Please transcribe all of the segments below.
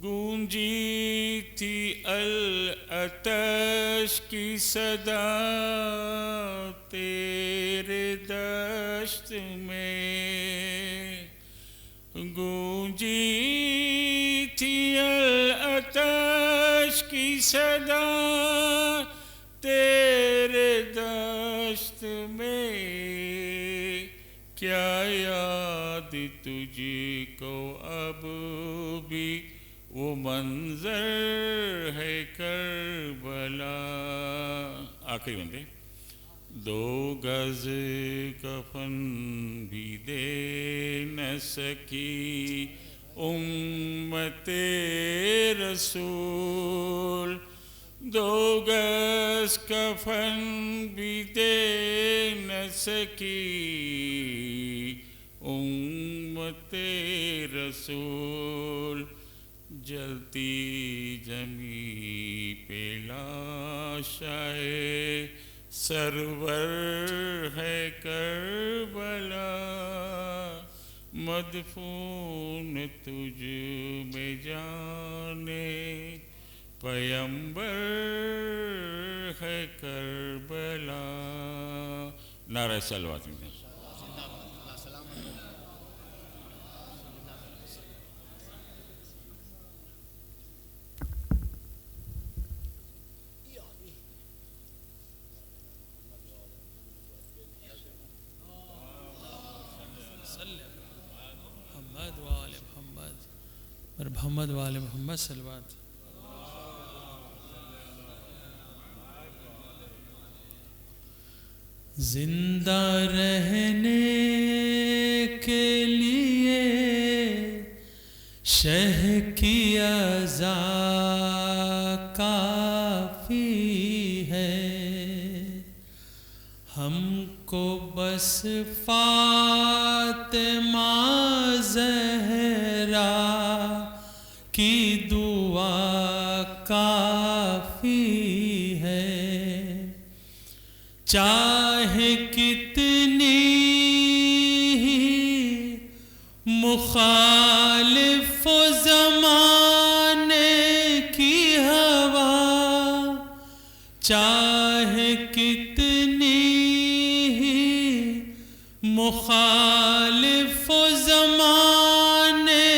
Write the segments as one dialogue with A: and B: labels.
A: گونجی تھی العطش کی صدا تیرے دشت میں، گونجی تھی العطش کی صدا تیرے دشت میں، کیا یاد تجھ کو اب بھی وہ منظر ہے کربلا۔ آخری بندے، 2 گز کفن بھی دے نہ سکی امت رسول، 2 گز کفن بھی دے نہ سکی امت رسول، جلتی زمیں پہ لاشائے سرور ہے کربلا، مدفون تجھ میں جانے پیمبر ہے کربلا۔ نعرہ صلوات میں
B: محمد وآل محمد صلوات۔ زندہ رہنے کے لیے شہ کی اذا کافی ہے، ہم کو بس فاطمہ زہرا کی دعا کافی ہے، چاہے کتنی ہی مخالف زمانے کی ہوا، چاہے کتنی ہی مخالف زمانے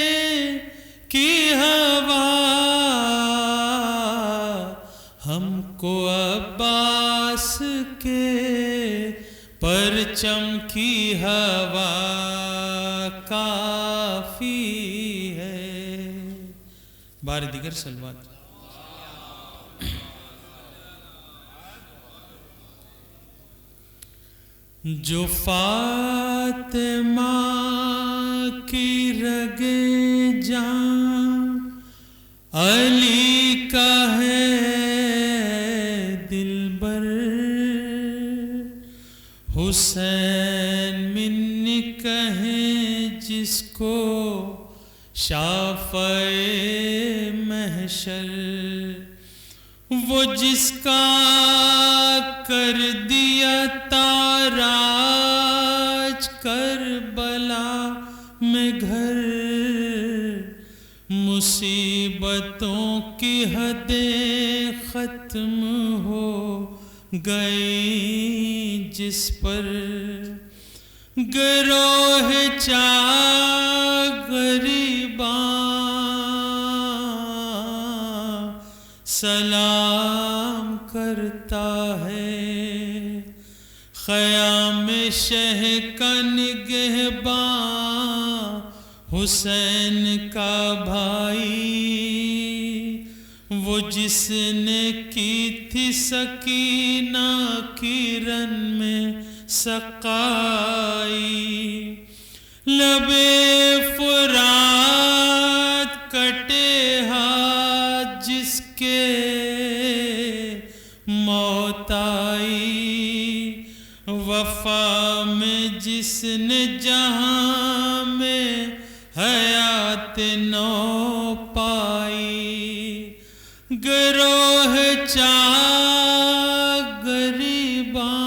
B: کی ہوا، ہم کو عباس کے پرچم کی ہوا کافی ہے۔ بار دیگر صلوات۔ جو فاطمہ کی رگ جان علی کا ہے دلبر، حسین منی کہیں جس کو شافعِ محشر، وہ جس کا کر دیا تاراج کربلا میں گھر، مصیبتوں کی حدیں ختم ہو گئی جس پر، گروہ غریباں سلام کرتا ہے، خیام شہ کا نگہباں حسین کا بھائی، وہ جس نے کی تھی سکینہ کی رن میں سقائی، لبِ فرات کٹے ہاتھ جس کے موت آئی، وفا میں جس نے جہاں میں حیات نو پائی، گروہ غریباں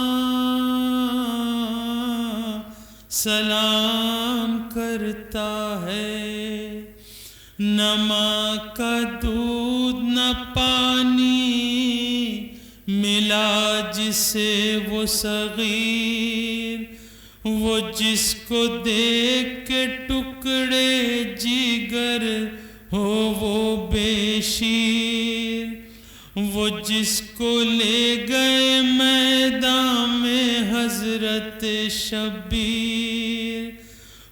B: سلام کرتا ہے، نہ ماں کا دودھ نہ پانی ملا جسے وہ صغیر، وہ جس کو دیکھ کے ٹکڑے جگر ہو وہ بے شیر، وہ جس کو لے گئے میدان میں حضرت شبیر،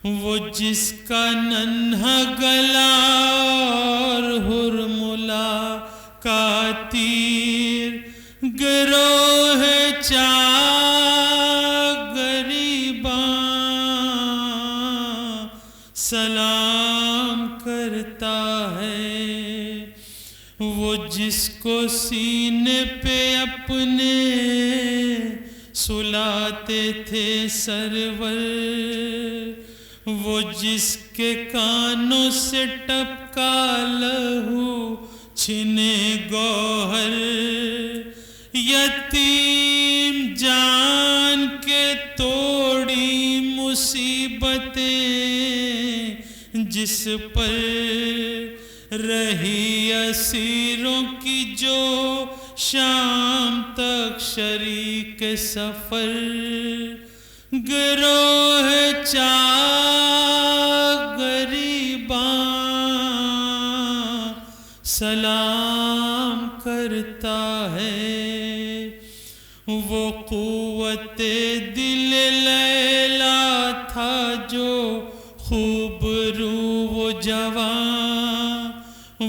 B: وہ جس کا ننھا گلا اور ہرملا کا تیر، گروہ غریباں سلام کرتا ہے، وہ جس کو سینے پہ اپنے سلاتے تھے سرور، وہ جس کے کانوں سے ٹپکا لہو چھنے گوہر، یتیم جان کے توڑی مصیبتیں جس پر رہی اسیروں کی جو شام تک شریک سفر، گروہ غریباں سلام کرتا ہے، وہ قوت دل لیلا تھا جو خوب رو وہ جوان،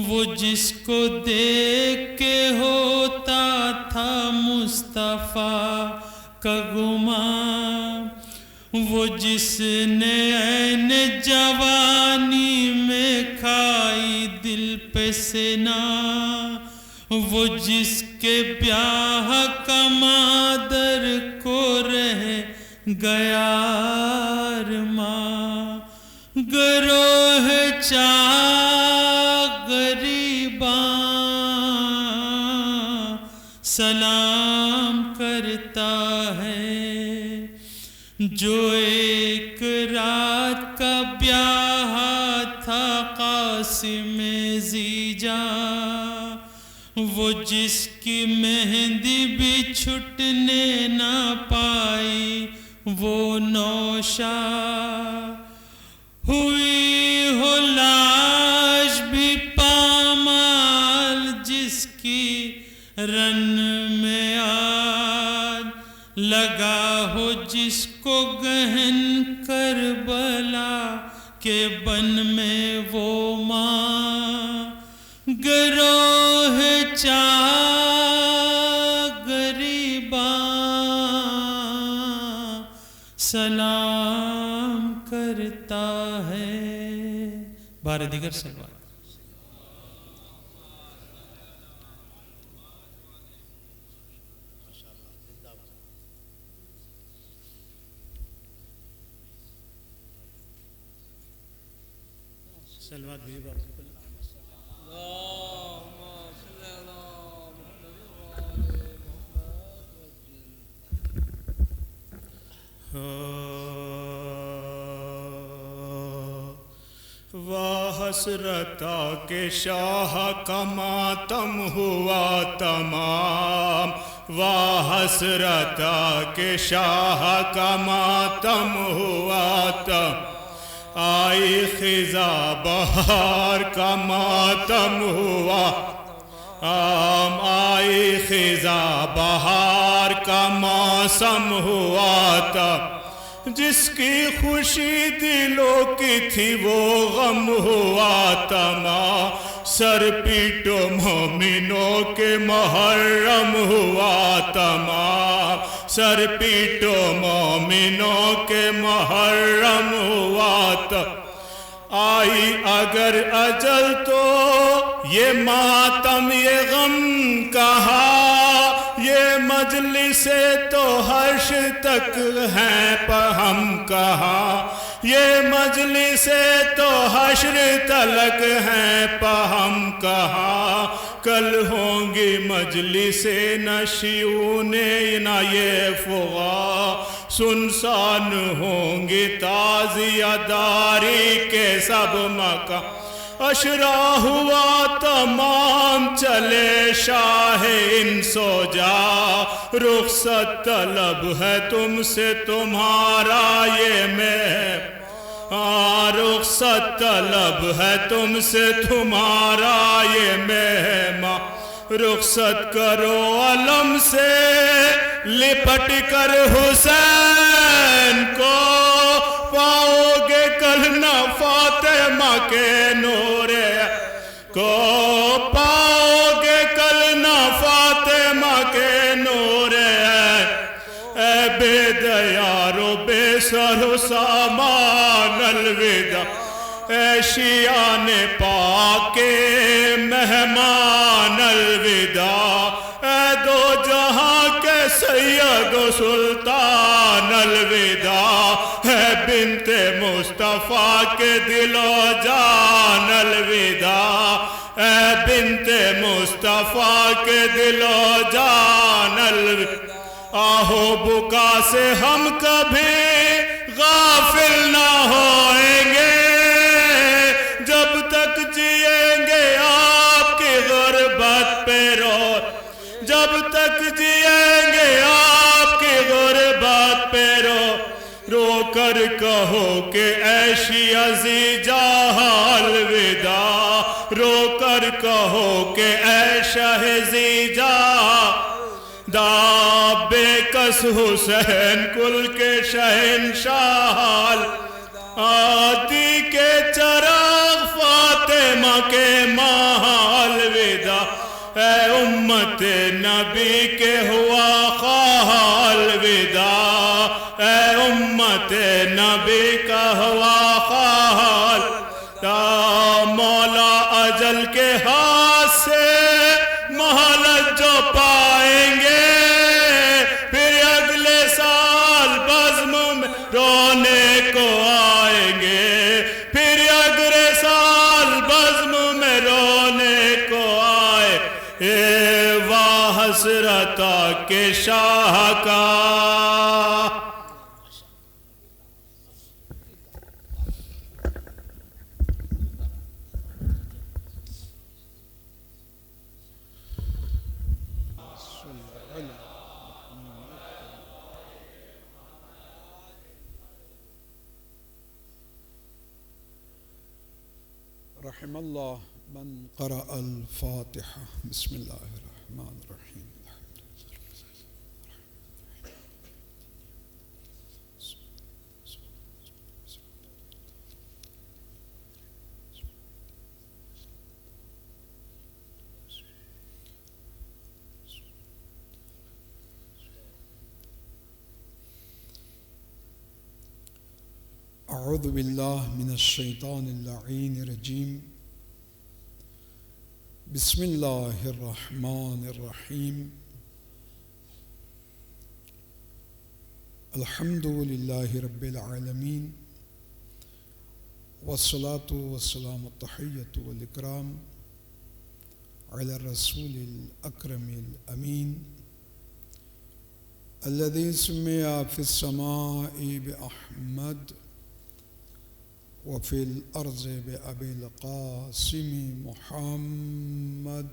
B: وہ جس کو دیکھ کے ہوتا تھا مصطفیٰ کا گمان، وہ جس نے عین جوانی میں کھائی دل پہ سنا، وہ جس کے بیاہ کا مادر کو رہ گیا ارمان، گروہ غریباں سلام کرتا ہے، جو ایک رات کا بیاہ تھا قاسم زیجا، وہ جس کی مہندی بھی چھٹنے نہ پائی وہ نوشا، ہوئی ہو لاش بھی پامال جس کی رن میں آج لگا ہو، جس کو گہن کربلا کے بن میں وہ ماں، گروہ غریباں سلام کرتا ہے۔ بار دیگر سلوات۔ سلوات بھی بار
C: واہ حسرتا کہ شاہ کا ماتم ہوا تمام، واہ حسرتا کہ شاہ کا ماتم ہوا تمام، آئی خزاں بہار کا ماتم ہوا آئی خزاں بہار کا موسم ہوا تھا، جس کی خوشی دلوں کی تھی وہ غم ہوا تھا، سر پیٹو مومنوں کے محرم ہوا تھا، سر پیٹو مومنوں کے محرم ہوا تھا، آئی اگر اجل تو یہ ماتم یہ غم کہا، یہ مجلس تو حشر تک ہیں پر ہم کہاں، یہ مجلس تو حشر تلک ہیں پر ہم کہاں، کل ہوں گی مجلس نشیون نہ یہ فغا، سنسان ہوں گی تازیہ داری کے سب مکان، اشرا ہوا تمام چلے شاہ ان سو جا رخصت طلب ہے تم سے تمہارا یہ میں رخصت طلب ہے تم سے تمہارا یہ مہماں رخصت کرو علم سے لپٹ کر حسین کو پاؤ گے کل نہ فاطمہ کے نور کو پاؤ گے کل نہ فاطمہ کے نور اے بے دیار و بے سر و سامان الوداع اے شیعان پاک کے مہمان الوداع اے دو جہاں کے سید و سلطان الوداع اے بنت مصطفیٰ کے دل و جان الوداع اے بنت مصطفیٰ کے دل و جان الوداع آہو بکا سے ہم کبھی غافل نہ ہوئیں گے جب تک جئیں گے آپ کی غربت پہ جب تک جئیں گے آپ کی غربت پہ رو کر کہو کہ اے شیعہ جہاں الوداع رو کر کہو کہ اے شہزی جہاں بے کس حسین کل کے شہنشاہ آدی کے چراغ فاطمہ کے ماہ الوداع اے امت نبی کے ہوا خواہ الوداع اے امت نبی کا ہوا خواہ مولا اجل کے ہاتھ سے مہلت جو پائیں گے پھر اگلے سال بزم میں رونے کو آئیں گے پھر اگلے سال بزم میں رونے کو آئے واہ حسرتا کے شاہ کا
D: رحم الله من قرأ الفاتحة بسم الله الرحمن الرحيم أعوذ بالله من الشيطان اللعين الرجيم بسم الله الرحمن الرحيم الحمد لله رب العالمين والصلاة والسلام التحية والإكرام على الرسول الأكرم الأمين الذي سمي في السماء بأحمد وفي الأرض بأبي القاسم محمد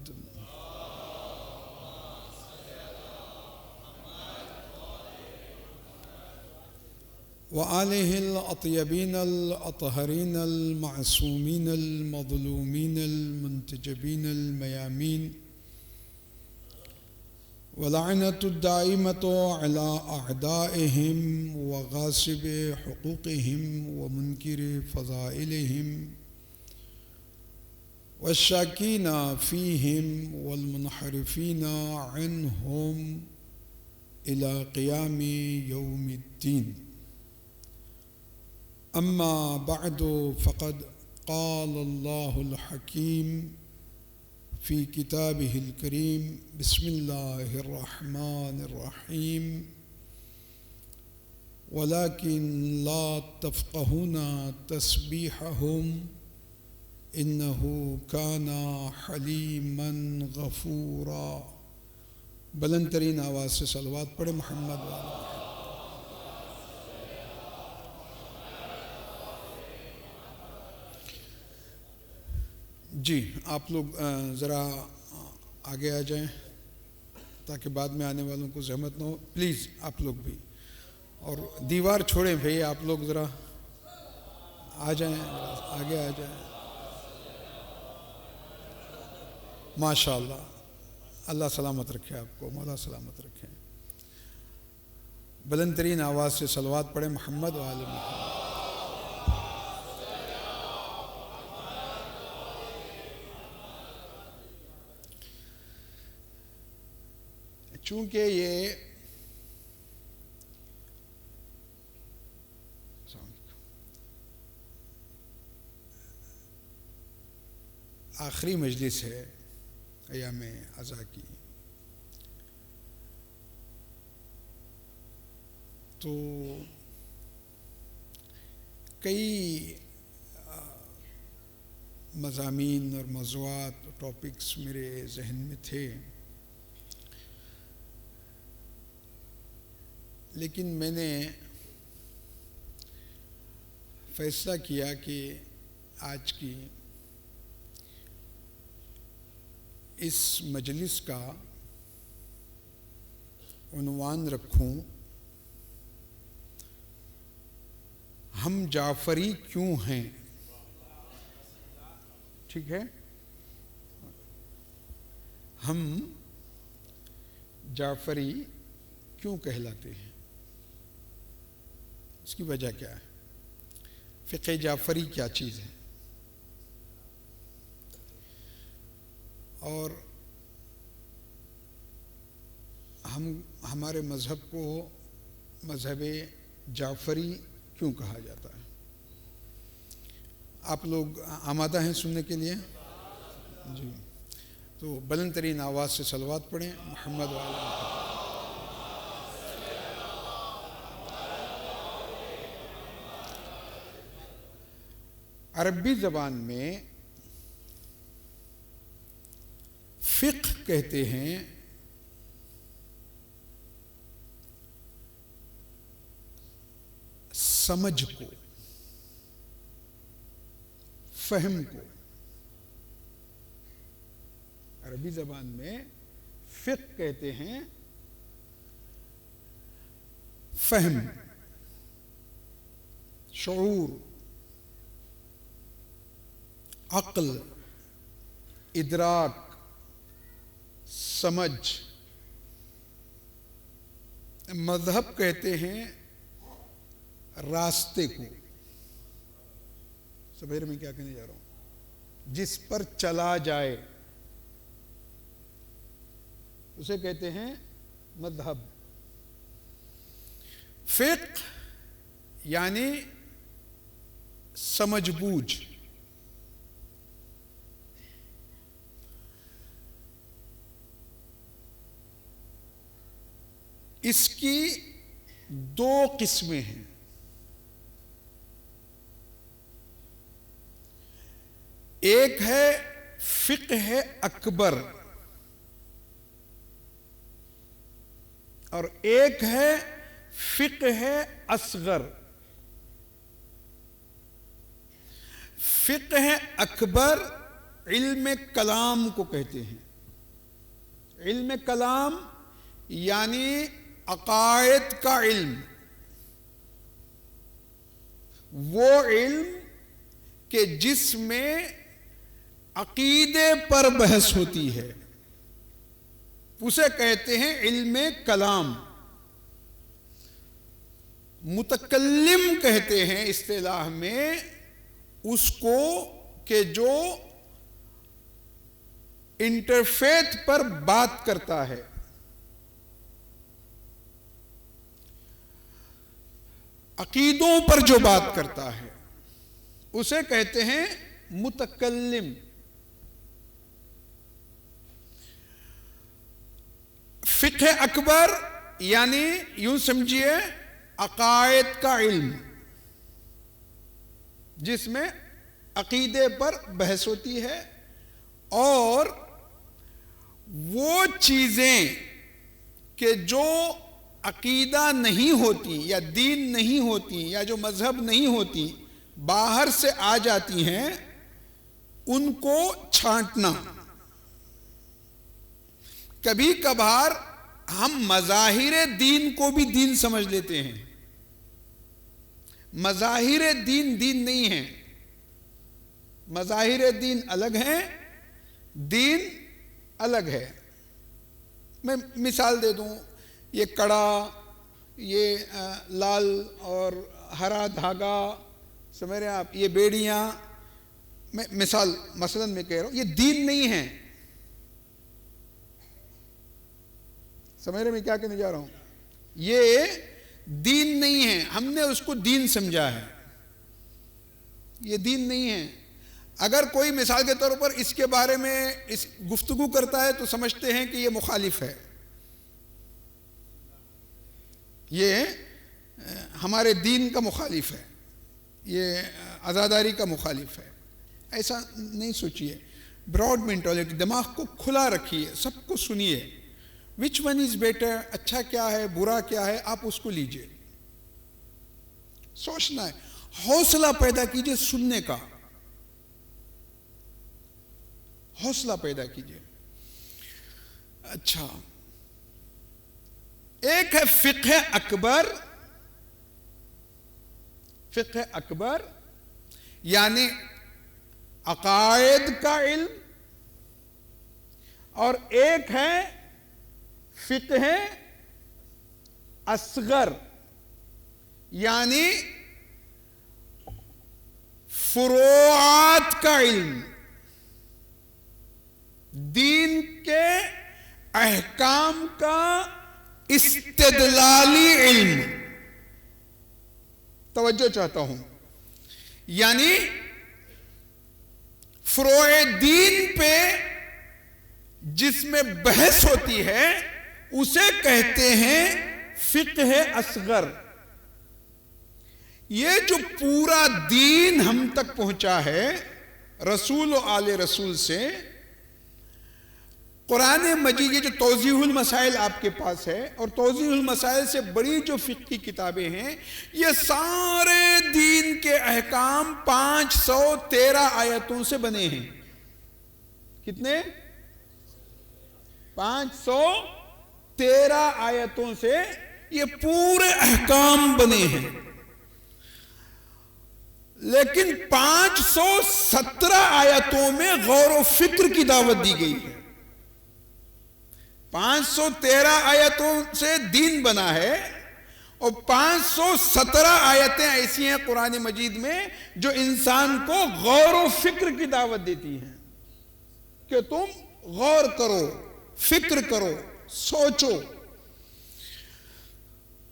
D: وآله الأطيبين الأطهرين المعصومين المظلومين المنتجبين الميامين ولعنة الدائمة على أعدائهم وغاصب حقوقهم ومنكر فضائلهم والشاكين فيهم والمنحرفين عنهم إلى قيام يوم الدين. أما بعد فقد قال الله الحكيم في كتابه الكريم بسم الله الرحمن الرحيم ولكن لا تفقهون تسبيحهم إنه كان حليما غفورا. بلند ترین آواز سے صلوات پڑھے محمد والا. جی آپ لوگ ذرا آگے آ جائیں تاکہ بعد میں آنے والوں کو زحمت نہ ہو. پلیز آپ لوگ بھی, اور دیوار چھوڑیں بھائی, آپ لوگ ذرا آ جائیں, آگے آ جائیں. ماشاء اللہ, اللہ سلامت رکھے آپ کو, مولا سلامت رکھے. بلند ترین آواز سے صلوات پڑھیں محمد و آل محمد. چونکہ یہ آخری مجلس ہے ایام عزا کی, تو کئی مضامین اور موضوعات ٹاپکس میرے ذہن میں تھے, لیکن میں نے فیصلہ کیا کہ آج کی اس مجلس کا عنوان رکھوں ہم جعفری کیوں ہیں. ٹھیک ہے, ہم جعفری کیوں کہلاتے ہیں, اس کی وجہ کیا ہے, فقہ جعفری کیا چیز ہے, اور ہمارے مذہب کو مذہب جعفری کیوں کہا جاتا ہے. آپ لوگ آمادہ ہیں سننے کے لیے؟ جی, تو بلند ترین آواز سے صلوات پڑھیں محمد و آل محمد. عربی زبان میں فقہ کہتے ہیں سمجھ کو, فہم کو. عربی زبان میں فقہ کہتے ہیں فہم, شعور, عقل, ادراک, سمجھ. مذہب کہتے ہیں راستے کو. سبیر میں کیا کہنے جا رہا ہوں, جس پر چلا جائے اسے کہتے ہیں مذہب. فقہ یعنی سمجھ بوجھ. اس کی دو قسمیں ہیں. ایک ہے فقہ اکبر اور ایک ہے فقہ اصغر. فقہ اکبر علم کلام کو کہتے ہیں. علم کلام یعنی عقائد کا علم, وہ علم کہ جس میں عقیدے پر بحث ہوتی ہے, اسے کہتے ہیں علم کلام. متکلم کہتے ہیں اصطلاح میں اس کو کہ جو انٹرفیت پر بات کرتا ہے. عقیدوں پر جو بات کرتا ہے اسے کہتے ہیں متکلم. فقہ اکبر یعنی یوں سمجھیے عقائد کا علم, جس میں عقیدے پر بحث ہوتی ہے, اور وہ چیزیں کہ جو عقیدہ نہیں ہوتی یا دین نہیں ہوتی یا جو مذہب نہیں ہوتی باہر سے آ جاتی ہیں, ان کو چھانٹنا. کبھی کبھار ہم مظاہر دین کو بھی دین سمجھ لیتے ہیں. مظاہر دین دین نہیں ہیں. مظاہر دین الگ ہیں، دین الگ ہے. میں مثال دے دوں، یہ کڑا، یہ لال اور ہرا دھاگا، سمجھ رہے ہیں آپ، یہ بیڑیاں، میں مثلا میں کہہ رہا ہوں، یہ دین نہیں ہے. سمجھ رہے میں کیا کہنے جا رہا ہوں؟ یہ دین نہیں ہے. ہم نے اس کو دین سمجھا ہے، یہ دین نہیں ہے. اگر کوئی مثال کے طور پر اس کے بارے میں اس گفتگو کرتا ہے تو سمجھتے ہیں کہ یہ مخالف ہے، یہ ہمارے دین کا مخالف ہے، یہ عزاداری کا مخالف ہے. ایسا نہیں سوچیے. براڈ مینٹالٹی، دماغ کو کھلا رکھیے، سب کو سنیے. وچ ون از بیٹر، اچھا کیا ہے، برا کیا ہے، آپ اس کو لیجئے. سوچنا ہے، حوصلہ پیدا کیجئے سننے کا، حوصلہ پیدا کیجئے. اچھا، ایک ہے فقہ اکبر. فقہ اکبر یعنی عقائد کا علم، اور ایک ہے فقہ اصغر یعنی فروعات کا علم، دین کے احکام کا استدلالی علم. توجہ چاہتا ہوں. یعنی فروع دین پہ جس میں بحث ہوتی ہے اسے کہتے ہیں فقہ اصغر. یہ جو پورا دین ہم تک پہنچا ہے رسول و آل رسول سے، قرآن مجید، یہ جو توضیح المسائل آپ کے پاس ہے، اور توضیح المسائل سے بڑی جو فقہ کی کتابیں ہیں، یہ سارے دین کے احکام 513 آیتوں سے بنے ہیں. کتنے؟ 513 آیتوں سے یہ پورے احکام بنے ہیں. لیکن 517 آیتوں میں غور و فکر کی دعوت دی گئی ہے. 513 آیتوں سے دین بنا ہے، اور 517 آیتیں ایسی ہیں قرآن مجید میں جو انسان کو غور و فکر کی دعوت دیتی ہیں کہ تم غور کرو، فکر کرو، سوچو.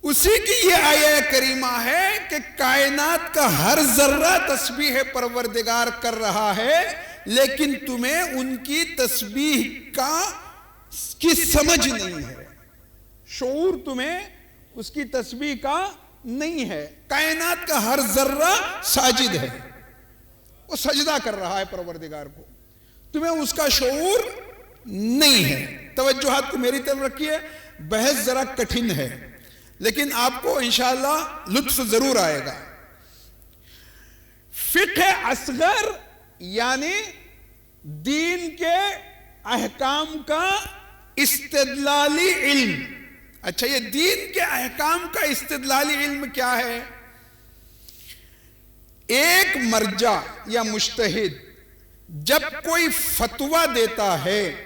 D: اسی کی یہ آیہ کریمہ ہے کہ کائنات کا ہر ذرہ تسبیح پروردگار کر رہا ہے، لیکن تمہیں ان کی تسبیح کی سمجھ نہیں ہے، شعور تمہیں اس کی تسبیح کا نہیں ہے. کائنات کا ہر ذرہ ساجد ہے، وہ سجدہ کر رہا ہے پروردگار کو، تمہیں اس کا شعور نہیں ہے. توجہات کو میری طرف رکھیے. بحث ذرا کٹھن ہے لیکن آپ کو انشاءاللہ لطف ضرور آئے گا. فقہ اصغر یعنی دین کے احکام کا استدلالی علم. اچھا، یہ دین کے احکام کا استدلالی علم کیا ہے؟ ایک مرجع یا مجتہد جب کوئی فتویٰ دیتا ہے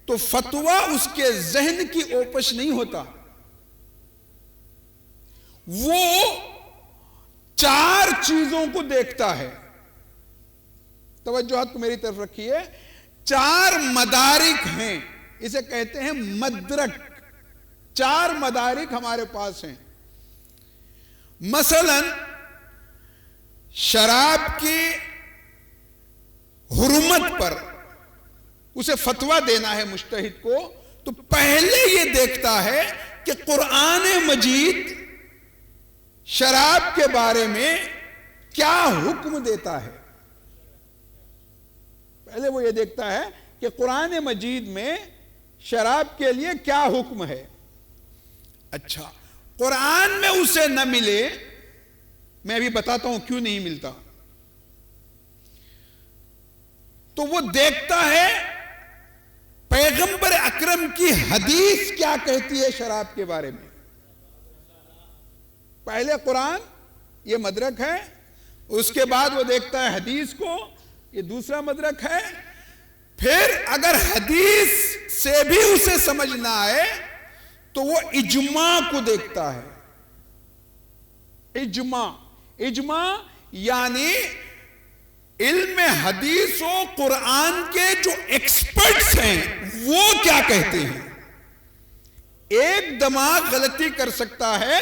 D: تو فتویٰ اس کے ذہن کی اوپش نہیں ہوتا، وہ 4 چیزوں کو دیکھتا ہے. توجہات کو میری طرف رکھیے. 4 مدارک ہیں، اسے کہتے ہیں مدرک. 4 مدارک ہمارے پاس ہیں. مثلا شراب کی حرمت پر اسے فتویٰ دینا ہے مجتہد کو، تو پہلے یہ دیکھتا ہے کہ قرآن مجید شراب کے بارے میں کیا حکم دیتا ہے. پہلے وہ یہ دیکھتا ہے کہ قرآن مجید میں شراب کے لیے کیا حکم ہے. اچھا، قرآن میں اسے نہ ملے، میں ابھی بتاتا ہوں کیوں نہیں ملتا. تو وہ دیکھتا ہے پیغمبر اکرم کی حدیث کیا کہتی ہے شراب کے بارے میں. پہلے قرآن یہ مدرک ہے، اس کے بعد وہ دیکھتا ہے حدیث کو، یہ دوسرا مدرک ہے. پھر اگر حدیث سے بھی اسے سمجھ نہ آئے تو وہ اجماع کو دیکھتا ہے. اجماع یعنی علم حدیث و قرآن کے جو ایکسپرٹس ہیں وہ کیا کہتے ہیں. ایک دماغ غلطی کر سکتا ہے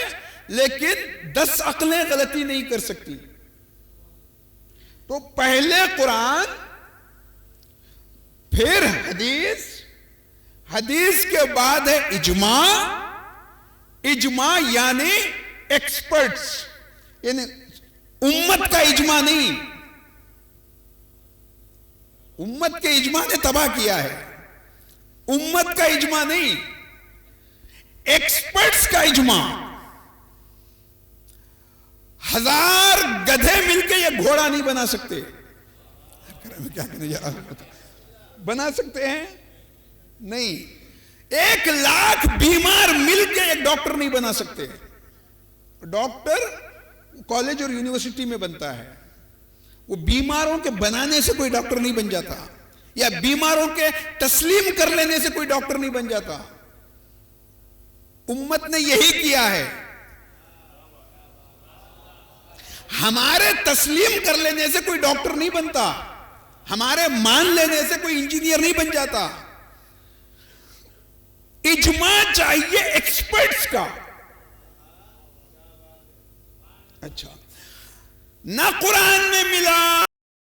D: لیکن 10 عقلیں غلطی نہیں کر سکتی. تو پہلے قرآن، پھر حدیث کے بعد ہے اجماع یعنی ایکسپرٹس، یعنی امت کا اجماع نہیں. امت کے اجماع نے تباہ کیا ہے، امت کا اجماع نہیں، ایکسپرٹس کا اجماع. 1000 گدھے مل کے یہ گھوڑا نہیں بنا سکتے. کیا کہنے جا رہا ہوں؟ بنا سکتے ہیں؟ نہیں. 1,00,000 بیمار مل کے ایک ڈاکٹر نہیں بنا سکتے. ڈاکٹر کالج اور یونیورسٹی میں بنتا ہے، وہ بیماروں کے بنانے سے کوئی ڈاکٹر نہیں بن جاتا، یا بیماروں کے تسلیم کر لینے سے کوئی ڈاکٹر نہیں بن جاتا. امت نے یہی کیا ہے. ہمارے تسلیم کر لینے سے کوئی ڈاکٹر نہیں بنتا، ہمارے مان لینے سے کوئی انجینئر نہیں بن جاتا. اجماع چاہیے ایکسپرٹس کا. اچھا، نہ قرآن میں ملا